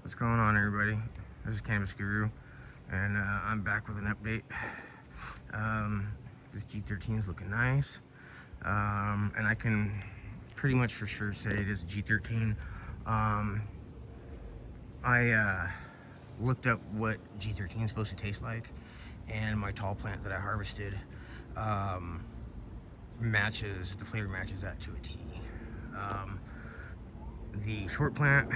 What's going on, everybody? This is Cannabis Guru, and I'm back with an update. This G13 is looking nice, and I can pretty much for sure say it is a G13. I looked up what G13 is supposed to taste like, and my tall plant that I harvested matches, the flavor matches that to a T. The short plant,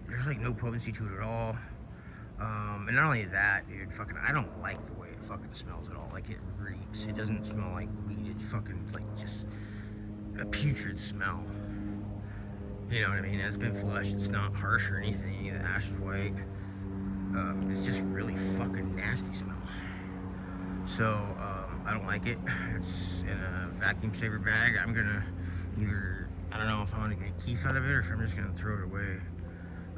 there's like no potency to it at all. And not only that, dude, I don't like the way it fucking smells at all. Like, it reeks. It doesn't smell like weed. It's fucking like just a putrid smell. You know what I mean? It's been flushed. It's not harsh or anything. The ash is white. It's just really fucking nasty smell. So, I don't like it. It's in a vacuum saver bag. I'm gonna either, I don't know if I'm gonna get keef out of it or if I'm just gonna throw it away.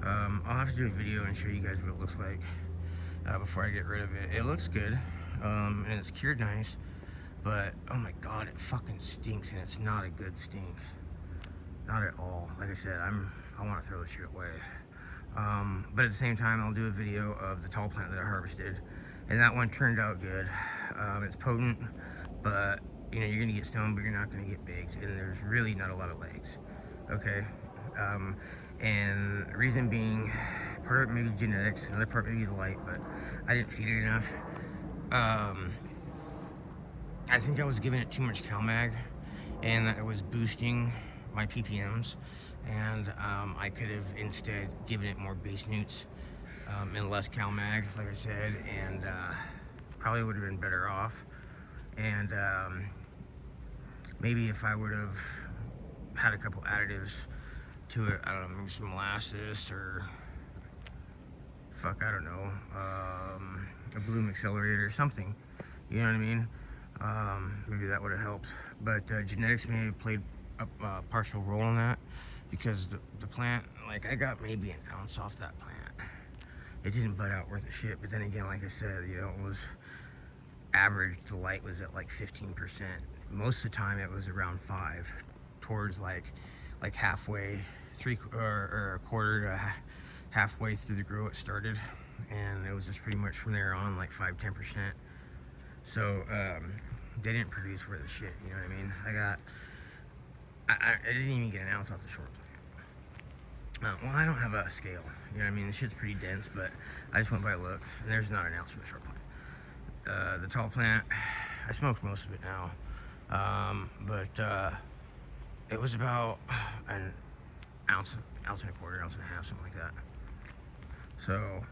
I'll have to do a video and show you guys what it looks like before I get rid of it. It looks good, and it's cured nice, but oh my god, it fucking stinks, and it's not a good stink. Not at all. Like I said, I want to throw this shit away. But at the same time, I'll do a video of the tall plant that I harvested, and that one turned out good. It's potent, but you know, you're gonna get stoned, but you're not gonna get baked, and there's really not a lot of legs. Okay. And the reason being, part of it maybe genetics, another part maybe the light, but I didn't feed it enough. I think I was giving it too much CalMag, and it was boosting my ppms, and I could have instead given it more base newts and less CalMag, like I said, and probably would have been better off. And maybe if I would have had a couple additives to it, I don't know, maybe some molasses or I don't know, a bloom accelerator or something, you know what I mean? Maybe that would have helped, but genetics may have played a partial role in that, because the plant, like, I got maybe an ounce off that plant. It didn't bud out worth a shit, but then again, like I said, you know, it was average, the light was at like 15%. Most of the time it was around 5, towards like halfway, or a quarter to halfway through the grow it started, and it was just pretty much from there on like 5-10%. So they didn't produce worth a shit, you know what I mean? I didn't even get an ounce off the short plant. Well, I don't have a scale, you know what I mean? The shit's pretty dense, but I just went by look, and there's not an ounce from the short plant. The tall plant, I smoked most of it now, but it was about an ounce and a quarter, ounce and a half, something like that. So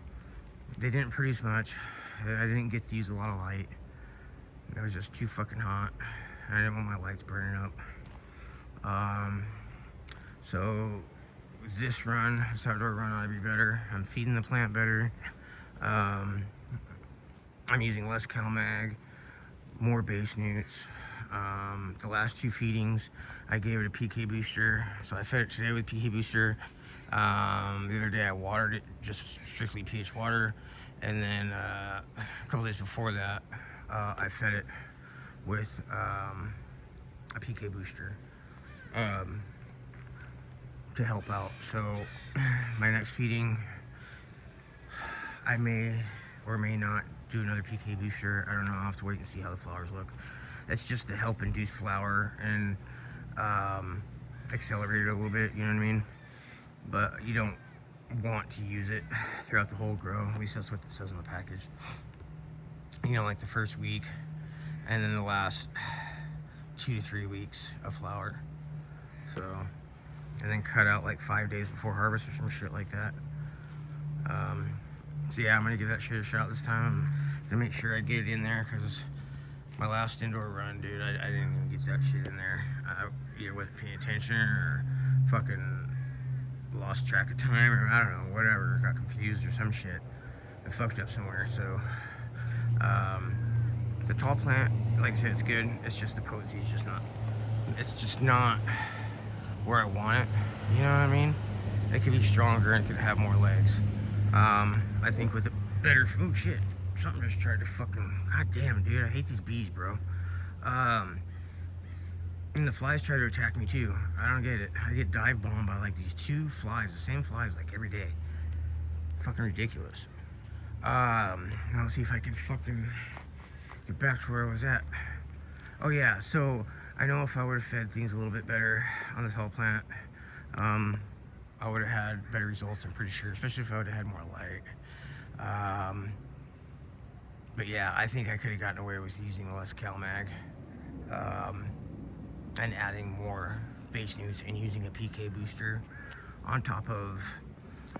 they didn't produce much. I didn't get to use a lot of light. It was just too fucking hot. I didn't want my lights burning up. So this outdoor run ought to be better. I'm feeding the plant better. I'm using less CalMag, more base newts. The last 2 feedings, I gave it a PK booster. So I fed it today with PK booster. The other day I watered it, just strictly pH water. And then a couple days before that, I fed it with a PK booster to help out. So my next feeding, I may or may not do another PK booster. I don't know. I'll have to wait and see how the flowers look. It's just to help induce flower and accelerate it a little bit, you know what I mean? But you don't want to use it throughout the whole grow. At least that's what it says on the package. You know, like the first week, and then the last 2 to 3 weeks of flower. So, and then cut out like 5 days before harvest or some shit like that. So yeah, I'm gonna give that shit a shot this time. I'm gonna make sure I get it in there, because my last indoor run, dude, I didn't even get that shit in there. I either wasn't paying attention, or fucking lost track of time, or I don't know, whatever, got confused or some shit. I fucked up somewhere. So the tall plant, like I said, it's good. It's just the potency is just not where I want it, you know what I mean? It could be stronger and could have more legs. I think with a better, oh shit, something just tried to fucking, god damn, dude, I hate these bees, bro. And the flies try to attack me too. I don't get it. I get dive bombed by like these 2 flies, the same flies like every day. Fucking ridiculous. Now let's see if I can fucking get back to where I was at. Oh yeah, so I know if I would have fed things a little bit better on this whole plant, I would have had better results, I'm pretty sure, especially if I would have had more light. But yeah, I think I could have gotten away with using less CalMag, and adding more base newts and using a PK booster on top of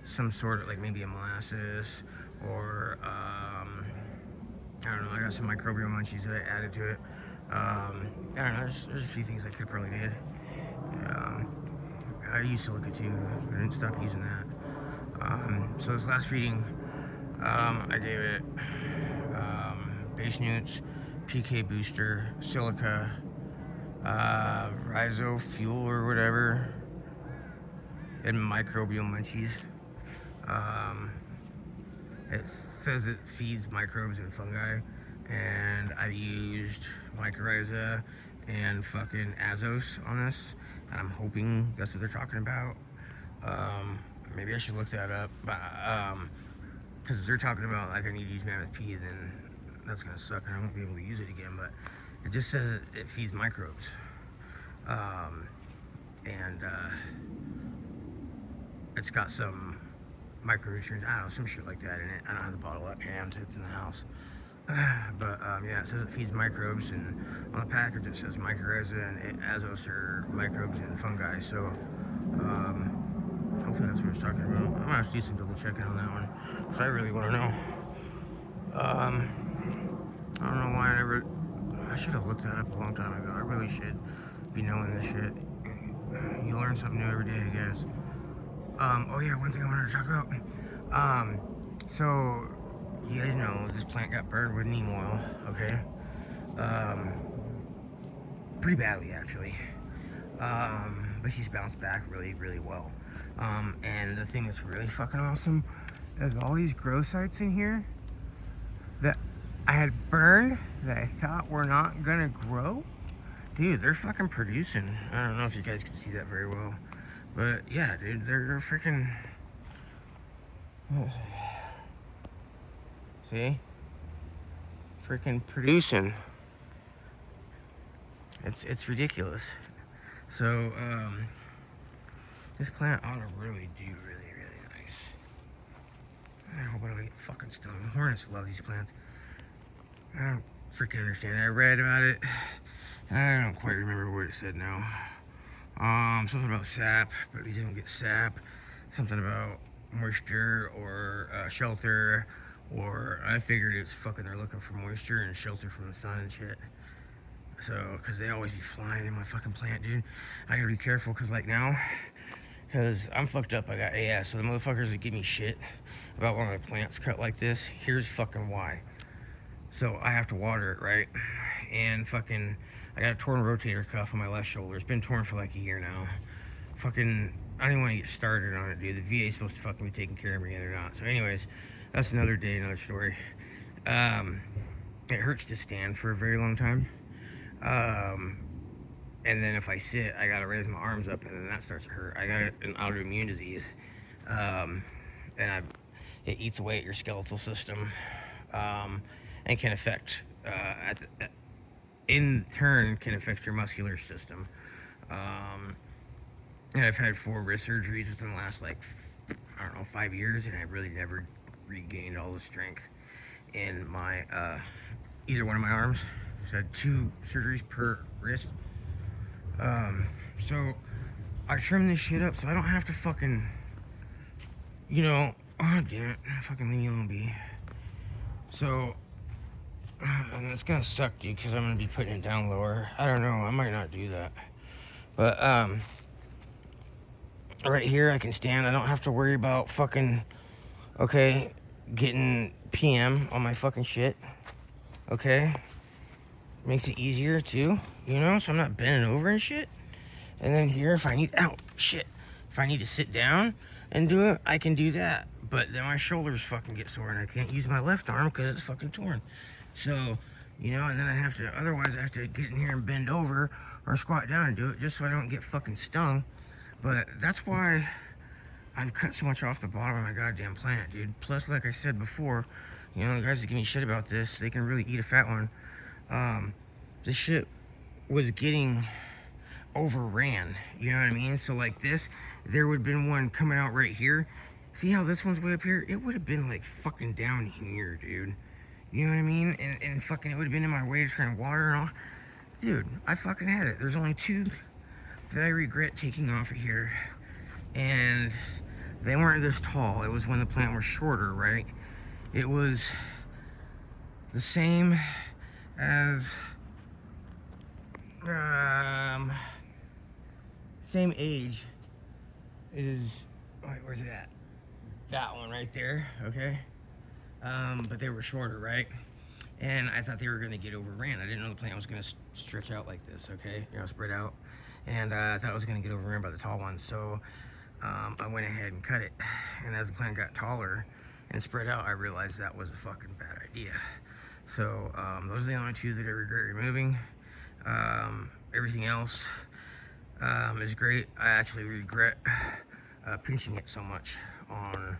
some sort of like maybe a molasses or I don't know, I got some microbial munchies that I added to it. I don't know, there's a few things I could probably did. I used silica too, I didn't stop using that. So this last feeding, I gave it base newts, PK booster, silica, rhizo fuel or whatever, and microbial munchies. It says it feeds microbes and fungi, and I used mycorrhiza and fucking azos on this, and I'm hoping that's what they're talking about. Maybe I should look that up, but because if they're talking about like I need to use Mammoth P, then that's gonna suck and I won't be able to use it again. But it just says it feeds microbes, and it's got some micronutrients, I don't know, some shit like that in it. I don't have the bottle at hand, it's in the house. But yeah, it says it feeds microbes, and on the package it says mycorrhiza and azos are microbes and fungi. So hopefully that's what it's talking about. I'm gonna have to do some double checking on that one, because I really want to know. I don't know why I should have looked that up a long time ago. I really should be knowing this shit. You learn something new every day, I guess. Oh yeah, one thing I wanted to talk about. So you guys know this plant got burned with neem oil, okay? Pretty badly actually. But she's bounced back really, really well. And the thing that's really fucking awesome is all these grow sites in here that I had burned that I thought were not gonna grow. Dude, they're fucking producing. I don't know if you guys can see that very well, but yeah, dude, they're freaking. See? Freaking producing. It's ridiculous. So, this plant ought to really do really, really nice. I hope I don't get fucking stung. Hornets love these plants. I don't freaking understand it. I read about it. I don't quite remember what it said now. Something about sap, but these don't get sap. Something about moisture or shelter, or I figured it's fucking they're looking for moisture and shelter from the sun and shit. So, because they always be flying in my fucking plant, dude. I gotta be careful, because like now, because I'm fucked up, I got AS, so the motherfuckers that give me shit about one of my plants cut like this, here's fucking why. So I have to water it, right? And fucking, I got a torn rotator cuff on my left shoulder. It's been torn for like a year now. Fucking, I don't even want to get started on it, dude. The VA's supposed to fucking be taking care of me, and they're not. So anyways, that's another day, another story. It hurts to stand for a very long time. And then if I sit, I gotta raise my arms up, and then that starts to hurt. I got an autoimmune disease, and it eats away at your skeletal system, and can affect, in turn, can affect your muscular system. And I've had 4 wrist surgeries within the last, like, I don't know, 5 years, and I really never regained all the strength in my, either one of my arms. So I had 2 surgeries per wrist. So I trimmed this shit up so I don't have to fucking, you know, oh damn it, fucking leave me alone, B. So, and it's gonna suck, dude, because I'm gonna be putting it down lower. I don't know, I might not do that. But, right here I can stand. I don't have to worry about fucking, okay, getting PM on my fucking shit. Okay? Makes it easier too, you know, so I'm not bending over and shit. And then here, if I need, ow, shit. If I need to sit down and do it, I can do that. But then my shoulders fucking get sore and I can't use my left arm because it's fucking torn. So, you know, and then otherwise I have to get in here and bend over or squat down and do it just so I don't get fucking stung. But that's why I've cut so much off the bottom of my goddamn plant, dude. Plus, like I said before, you know, the guys that give me shit about this, they can really eat a fat one. This shit was getting overran, you know what I mean? So like this, there would have been one coming out right here. See how this one's way up here? It would have been like fucking down here, dude. You know what I mean? And fucking it would have been in my way to try and water and all. Dude, I fucking had it. There's only 2 that I regret taking off of here. And they weren't this tall. It was when the plant was shorter, right? It was the same as same age is, wait, where's it at? That one right there, okay? But they were shorter, right? And I thought they were gonna get overran. I didn't know the plant was gonna stretch out like this, okay? You know, spread out. And I thought it was gonna get overran by the tall ones. So I went ahead and cut it. And as the plant got taller and spread out, I realized that was a fucking bad idea. So those are the only 2 that I regret removing. Everything else is great. I actually regret pinching it so much on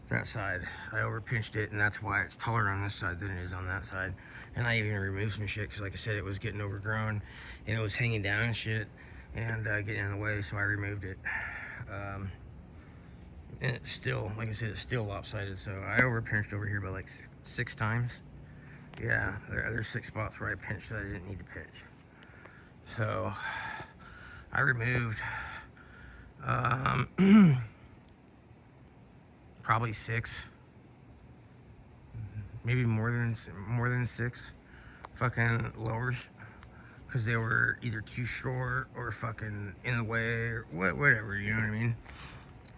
that side. I over pinched it, and that's why it's taller on this side than it is on that side. And I even removed some shit because, like I said, it was getting overgrown and it was hanging down and shit and getting in the way, so I removed it. And it's still, like I said, it's still lopsided, so I over pinched over here by like 6 times. Yeah, there's 6 spots where I pinched that I didn't need to pinch. So I removed probably 6, maybe more than 6 fucking lowers, because they were either too short or fucking in the way or whatever, you know what I mean?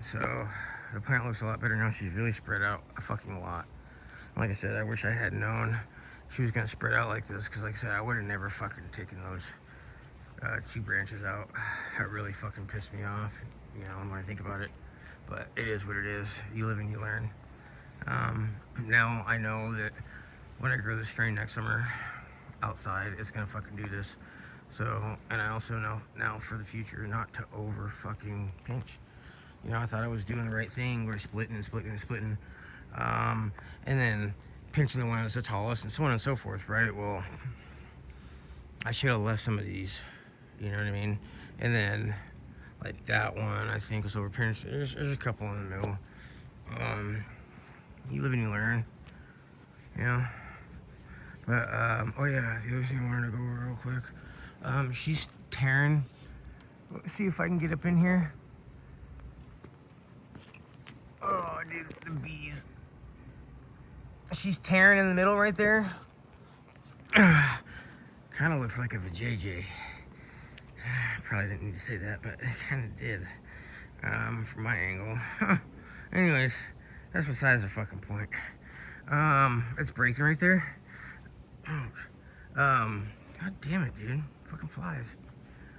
So the plant looks a lot better now. She's really spread out a fucking lot. Like I said, I wish I had known she was gonna spread out like this, because like I said, I would have never fucking taken those 2 branches out. That really fucking pissed me off, you know, when I think about it. But it is what it is. You live and you learn. Now I know that when I grow this strain next summer outside, it's gonna fucking do this. So, and I also know now for the future not to over fucking pinch. You know, I thought I was doing the right thing by splitting and splitting and splitting. And then pinching the one that's the tallest and so on and so forth, right? Well, I should have left some of these, you know what I mean? And then, like that one, I think was over pinched. There's a couple in the middle. You live and you learn, you know? But, oh yeah, the other thing I wanted to go over real quick. She's tearing. Let's see if I can get up in here. Oh, dude, the bees. She's tearing in the middle right there. Kind of looks like a vajayjay. Probably didn't need to say that, but it kind of did. From my angle. Anyways, that's besides the fucking point. It's breaking right there. God damn it, dude. Fucking flies.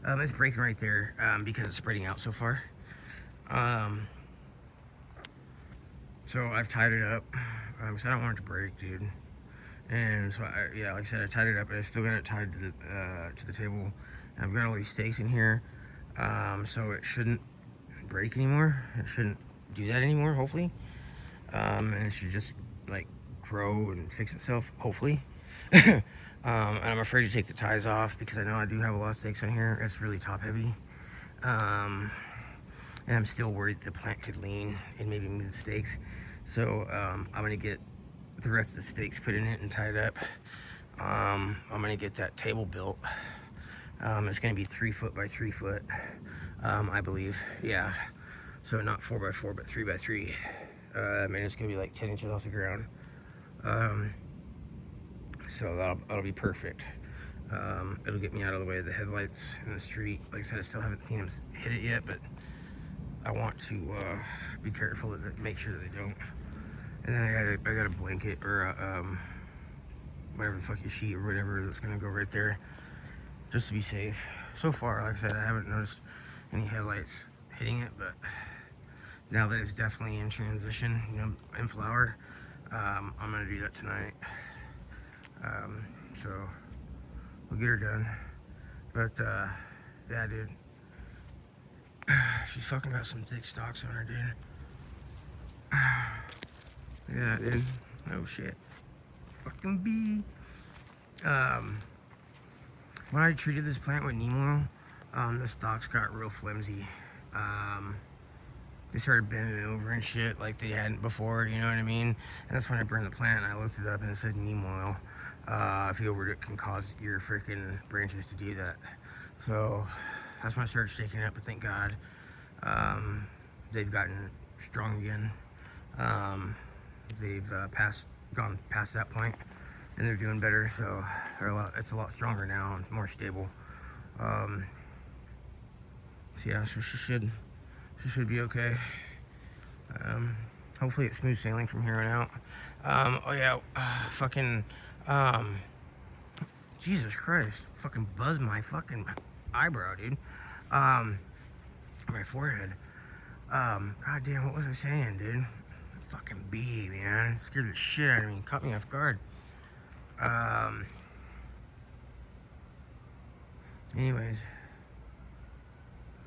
It's breaking right there, because it's spreading out so far. So I've tied it up, because I don't want it to break, dude. And so, yeah, like I said, I tied it up, but I still got it tied to the table. And I've got all these stakes in here, so it shouldn't break anymore. It shouldn't do that anymore, hopefully. And it should just, like, grow and fix itself, hopefully. And I'm afraid to take the ties off because I know I do have a lot of stakes on here. It's really top heavy. And I'm still worried the plant could lean and maybe move the stakes. So I'm gonna get the rest of the stakes put in it and tied up. I'm gonna get that table built. It's gonna be 3 foot by 3 foot, I believe. Yeah. So not 4 by 4, but 3 by 3. And it's gonna be like 10 inches off the ground. So that'll be perfect. It'll get me out of the way of the headlights in the street. Like I said, I still haven't seen them hit it yet, but I want to be careful that make sure that they don't. And then I got a blanket or whatever the fuck your sheet or whatever that's gonna go right there, just to be safe. So far, like I said, I haven't noticed any headlights hitting it, but now that it's definitely in transition, you know, in flower, I'm gonna do that tonight. so we'll get her done. But, yeah, dude. She's fucking got some thick stalks on her, dude. Yeah, dude. Oh, shit. Fucking bee. When I treated this plant with neem oil, the stalks got real flimsy. They started bending over and shit like they hadn't before, you know what I mean? And that's when I burned the plant, and I looked it up and it said neem oil. If you overdose it, can cause your freaking branches to do that. So that's when I started shaking it up, but thank God they've gotten strong again. They've gone past that point, and they're doing better, so it's a lot stronger now and more stable. So yeah, so she should be okay. Hopefully it's smooth sailing from here on out. Oh yeah, Jesus Christ, fucking buzzed my fucking eyebrow, dude. My forehead. God damn, what was I saying, dude? Fucking bee, man. It scared the shit out of me. Caught me off guard. Anyways.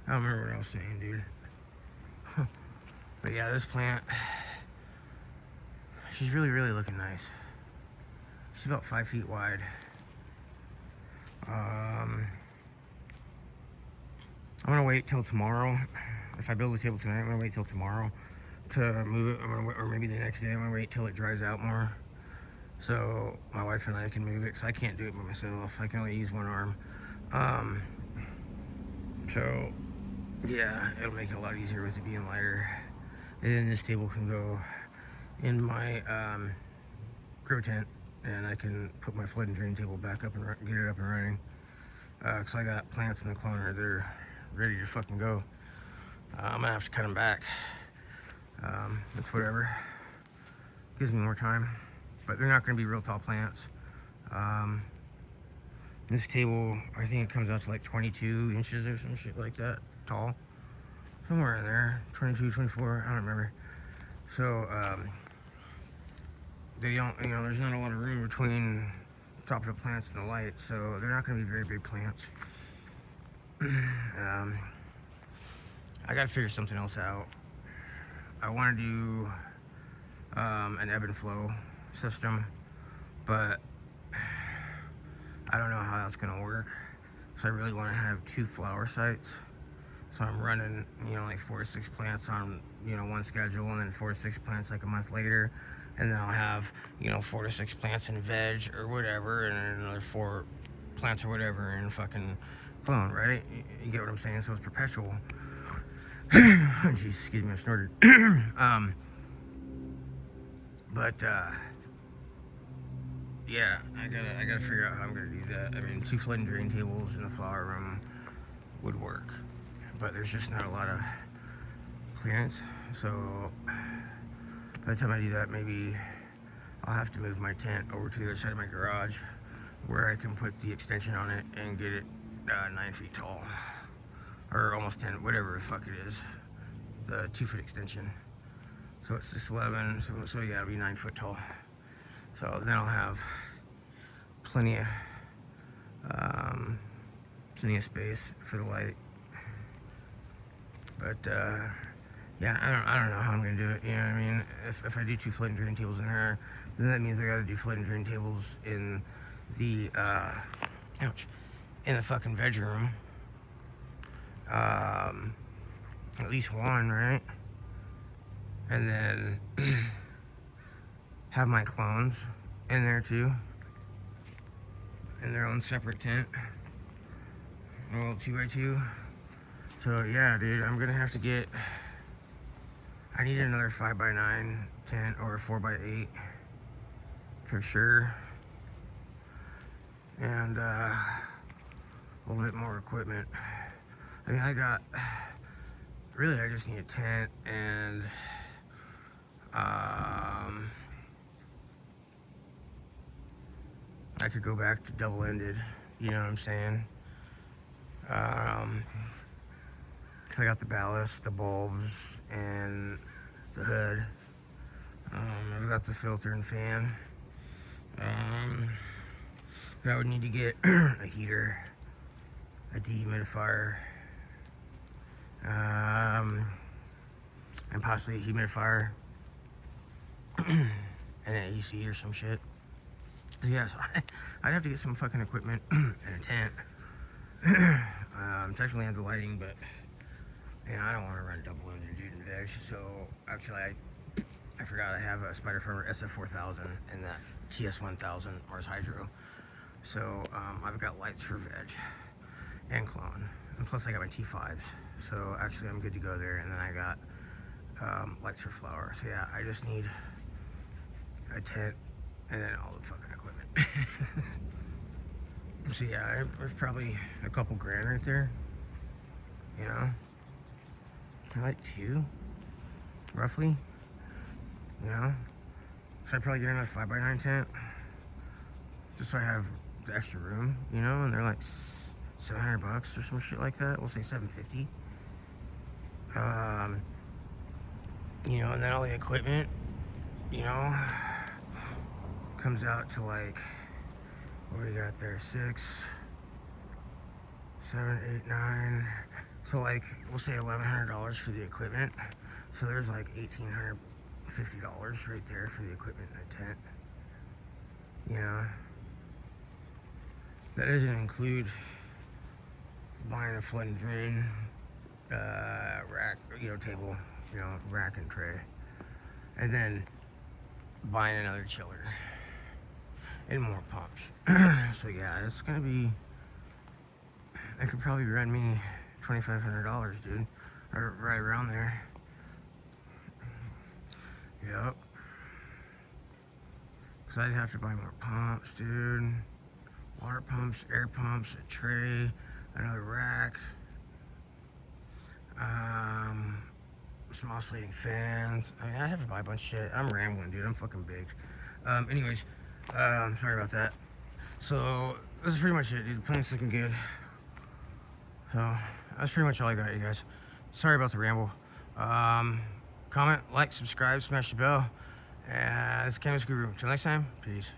I don't remember what I was saying, dude. But yeah, this plant, she's really, really looking nice. She's about 5 feet wide. I'm gonna wait till tomorrow. If I build a table tonight, I'm gonna wait till tomorrow to move it, or maybe the next day. I'm gonna wait till it dries out more, so my wife and I can move it, because I can't do it by myself. I can only use one arm. So yeah, it'll make it a lot easier with it being lighter. And then this table can go in my grow tent, and I can put my flood and drain table back up and get it up and running. Because I got plants in the cloner that are ready to fucking go. I'm gonna have to cut them back. That's whatever. Gives me more time. But they're not gonna be real tall plants. This table, I think it comes out to like 22 inches or some shit like that, tall. Somewhere in there, 22, 24, I don't remember. So, they don't, there's not a lot of room between the top of the plants and the light, so they're not gonna be very big plants. I gotta figure something else out. I wanna do, an ebb and flow system, but I don't know how that's gonna work. So I really wanna have 2 flower sites. So I'm running, like 4 to 6 plants on, one schedule, and then 4 to 6 plants like a month later. And then I'll have, 4 to 6 plants in veg or whatever, and then another 4 plants or whatever in fucking clone, right? You get what I'm saying? So it's perpetual. Jeez, excuse me, I snorted. Yeah, I gotta figure out how I'm gonna do that. I mean, 2 flood and drain tables in the flower room would work, but there's just not a lot of clearance. So by the time I do that, maybe I'll have to move my tent over to the other side of my garage, where I can put the extension on it and get it 9 feet tall, or almost 10, whatever the fuck it is, the 2-foot extension. So it's just 11, so yeah, it'll be 9 foot tall. So then I'll have plenty of space for the light. But yeah, I don't know how I'm gonna do it. You know what I mean? If I do 2 flood and drain tables in there, then that means I gotta do flood and drain tables in the in the fucking veg room. At least one, right? And then have my clones in there too, in their own separate tent, a little 2x2. So yeah, dude, I'm gonna have to get, I need another 5x9 tent or a 4x8 for sure, and a little bit more equipment. I mean, I just need a tent, and I could go back to double-ended, you know what I'm saying? I got the ballast, the bulbs, and the hood. I've got the filter and fan. But I would need to get a heater, a dehumidifier, and possibly a humidifier, and an AC or some shit. So yeah, so I'd have to get some fucking equipment and a tent. Technically I have the lighting, but you know, I don't want to run double ended dude and veg. So actually I forgot I have a Spider Farmer SF4000 and that TS1000 Mars Hydro. So I've got lights for veg and clone, and plus I got my T5s. So actually I'm good to go there. And then I got lights for flower. So yeah, I just need a tent and then all the fucking equipment. So yeah, there's probably a couple grand right there, you know, like 2 roughly, you know. So I'd probably get another 5x9 tent just so I have the extra room, you know. And they're like $700 or some shit like that. We'll say $750. You know, and then all the equipment, you know, comes out to like, what do you got there? 6, 7, 8, 9. So like, we'll say $1,100 for the equipment. So there's like $1,850 right there for the equipment and the tent. You know, that doesn't include buying a flood and drain rack, you know, table, you know, rack and tray, and then buying another chiller and more pumps. So yeah, it's gonna be, it could probably run me $2,500, dude, or right around there. Yep. Cause I'd have to buy more pumps, dude. Water pumps, air pumps, a tray, another rack, some oscillating fans. I mean, I have to buy a bunch of shit. I'm rambling, dude. I'm fucking big. Anyways, sorry about that. So this is pretty much it, dude. The plant's looking good. So that's pretty much all I got, you guys. Sorry about the ramble. Comment, like, subscribe, smash the bell. And this is Cannabis Guru. Till next time, peace.